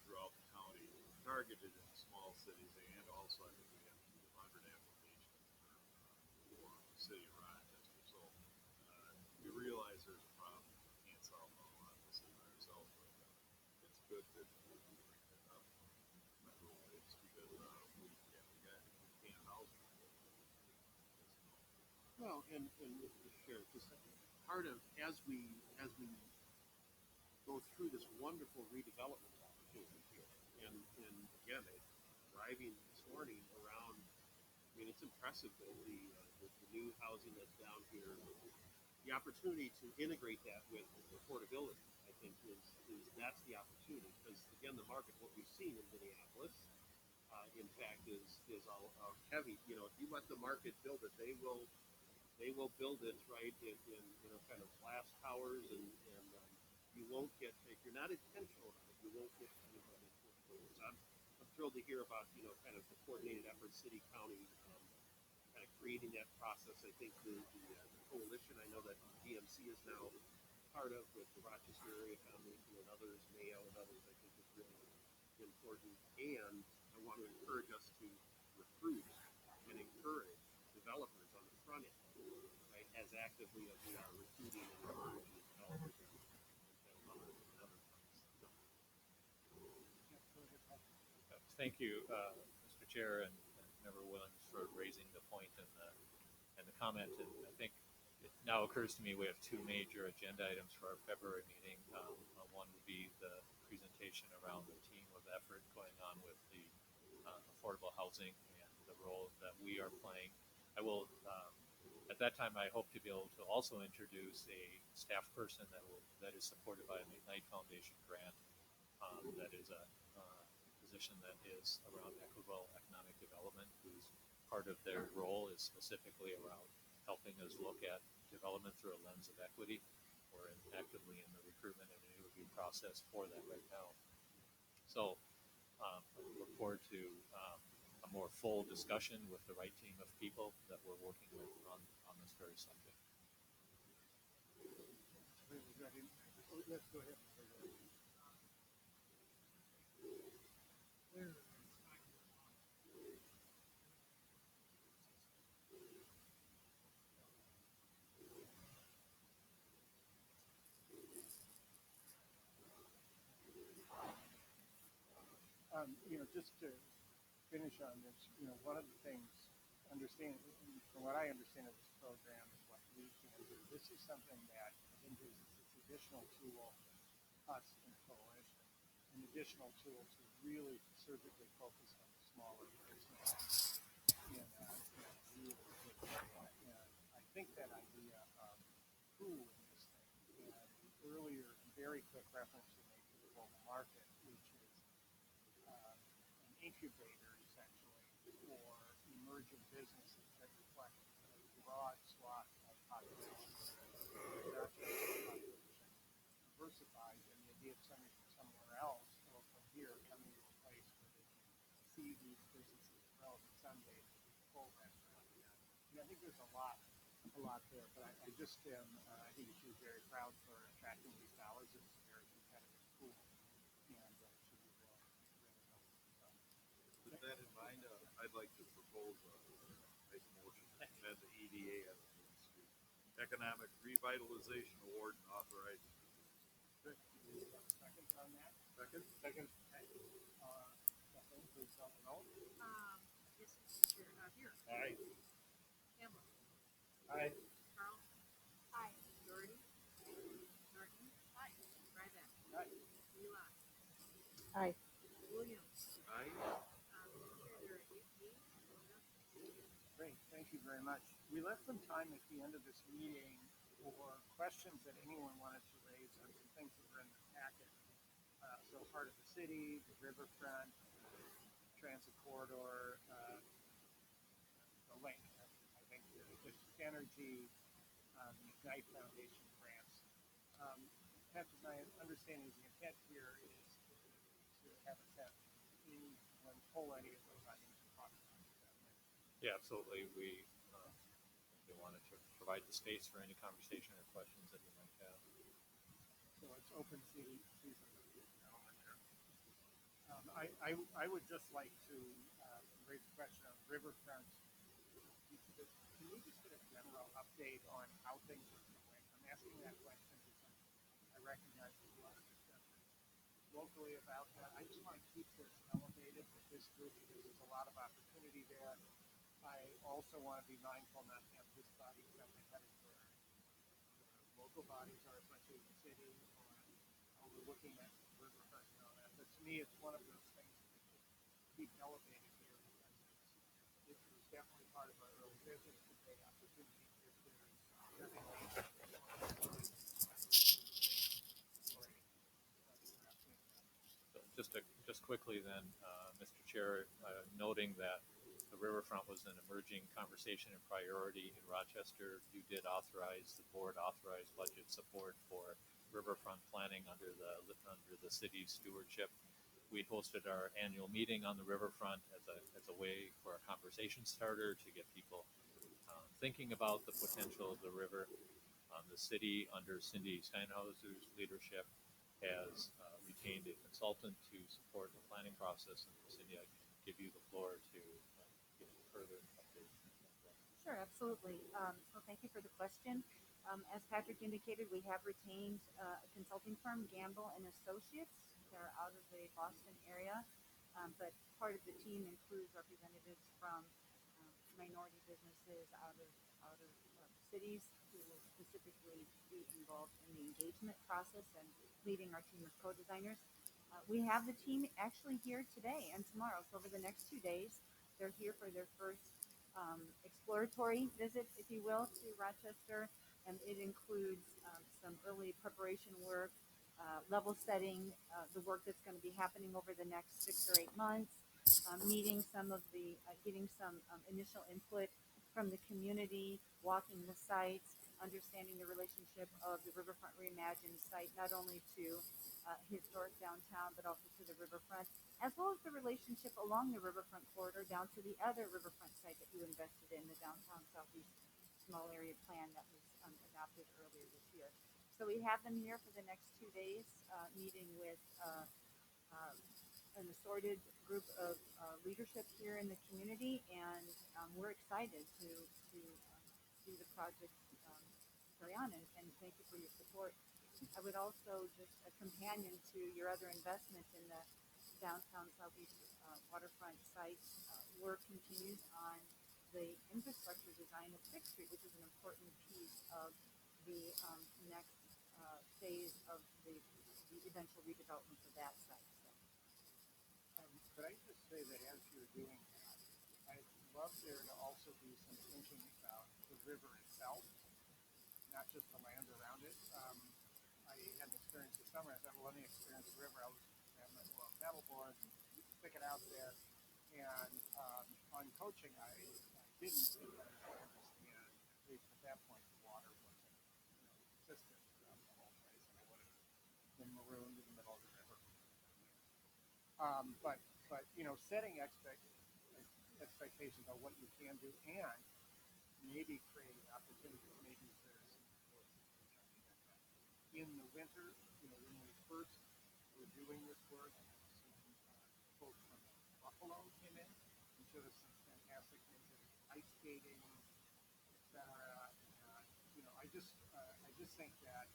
throughout the county, targeted in small cities, and also I think we have 200 applications for the city of Rochester. So we realize there's a problem. We can't solve a lot of this by ourselves, but it's good that we bring that up. It's because we can't house people. Well, and sure, because part of as we go through this wonderful redevelopment opportunity here, and again, driving this morning around, I mean, it's impressive that the new housing that's down here, the opportunity to integrate that with affordability, I think is that's the opportunity, because again, the market, what we've seen in Minneapolis, in fact, is a heavy. If you let the market build it, they will build it right in kind of glass towers, and you won't get, if you're not intentional about it, you won't get anybody. So I'm thrilled to hear about kind of the coordinated effort, city, county, kind of creating that process. I think the coalition, I know that DMC is now part of, with the Rochester Area Foundation and others, Mayo and others, I think is really important. And I want to encourage us to recruit and encourage developers on the front end, right, as actively as we are recruiting and encouraging developers and other Thank you, Mr. Chair and Member Williams, for raising the point and the comment. And I think it now occurs to me we have two major agenda items for our February meeting. One would be the presentation around the team of effort going on with the affordable housing and the role that we are playing. I will, at that time, I hope to be able to also introduce a staff person that is supported by a McKnight Foundation grant. That is a position that is around equitable economic development, whose part of their role is specifically around helping us look at development through a lens of equity. We're actively in the recruitment and interview process for that right now. So I look forward to a more full discussion with the right team of people that we're working with on this very subject. Let's go ahead. Where Just to finish on this, one of the things, from what I understand of this program and what we can do, this is something that I think is this additional tool, us in coalition, an additional tool to really surgically focus on the smaller business in a really good area. And I think that idea of who in this thing, and earlier, very quick reference you made to the global market, which is an incubator essentially for emerging businesses that reflect a broad swath of population, not just population, diversified, and the idea of sending from somewhere else or from here coming to a place where they can see these businesses relevant someday to be full restaurant. And I think there's a lot there, but I just am, I think you should be very proud for attracting these dollars. It's a very competitive pool, and should be really helpful. With that in mind, I'd like to propose make a motion to amend the EDA as a Main Street Economic Revitalization Award and authorize. Second on that? Second? Second. Kathleen, please call the roll. Yes, Chair, here. Aye. Campbell. Aye. Carl. Aye. Doherty. Norton. Aye. Ryback. Aye. Wheelock. Aye. Williams. Aye. Chair, there are 8 yeas, no noes. Great, thank you very much. We left some time at the end of this meeting for questions that anyone wanted to raise on some things that were in the packet. So part of the city, the riverfront, transit corridor, the link, I think, the district energy, the Ignite Foundation grants. Patrick, my understanding is the intent here is to have a set anyone pull any of those items and talk about it. Yeah, absolutely. We wanted to provide the space for any conversation or questions that you might have. So it's open season. I would just like to raise a question on Riverfront. Can we just get a general update on how things are going? I'm asking that question because I recognize there's a lot of discussion locally about that. I just want to keep this elevated with this group because there's a lot of opportunity there. I also want to be mindful not to have this body jumping headed for the local bodies are especially the city on how we're looking at the riverfront and all that. But to me, it's one of those things that should keep elevated here because it was definitely part of our early vision. It's a great opportunity if there's Just quickly then, Mr. Chair, noting that the riverfront was an emerging conversation and priority in Rochester. You did authorize, the board authorized budget support for riverfront planning under the city's stewardship. We hosted our annual meeting on the riverfront as a way for a conversation starter to get people thinking about the potential of the river. The city, under Cindy Steinhauser's leadership, has retained a consultant to support the planning process. And Cindy, I can give you the floor to give further updates. Sure, absolutely. So thank you for the question. As Patrick indicated, we have retained a consulting firm, Gamble and Associates. They're out of the Boston area, but part of the team includes representatives from minority businesses out of cities who will specifically be involved in the engagement process and leading our team of co-designers. We have the team actually here today and tomorrow. So over the next 2 days, they're here for their first exploratory visit, if you will, to Rochester. And it includes some early preparation work, level setting, the work that's going to be happening over the next 6 or 8 months, meeting some of the, getting some initial input from the community, walking the sites, understanding the relationship of the Riverfront Reimagined site, not only to historic downtown, but also to the riverfront, as well as the relationship along the riverfront corridor down to the other riverfront site that you invested in, the downtown southeast small area plan that was adopted earlier this year. So we have them here for the next 2 days, meeting with an assorted group of leadership here in the community, and we're excited to see the project carry on, and thank you for your support. I would also just a companion to your other investment in the downtown southeast waterfront site. Work continues on the infrastructure design of Sixth Street, which is an important piece of the next phase of the eventual redevelopment of that site. So, Could I just say that as you're doing that, I'd love there to also be some thinking about the river itself, not just the land around it. I had an experience this summer. I've had a learning experience with the river. I was on paddleboard and stick it out there. And on coaching, I didn't really understand, at least at that point, the water wasn't consistent throughout the whole place, and I would have been marooned in the middle of the river. But setting expectations on what you can do, and maybe creating opportunities. Maybe there's in the winter, when we first were doing this work, some folks from Buffalo came in and showed us some fantastic things like ice skating, etc. And I just think that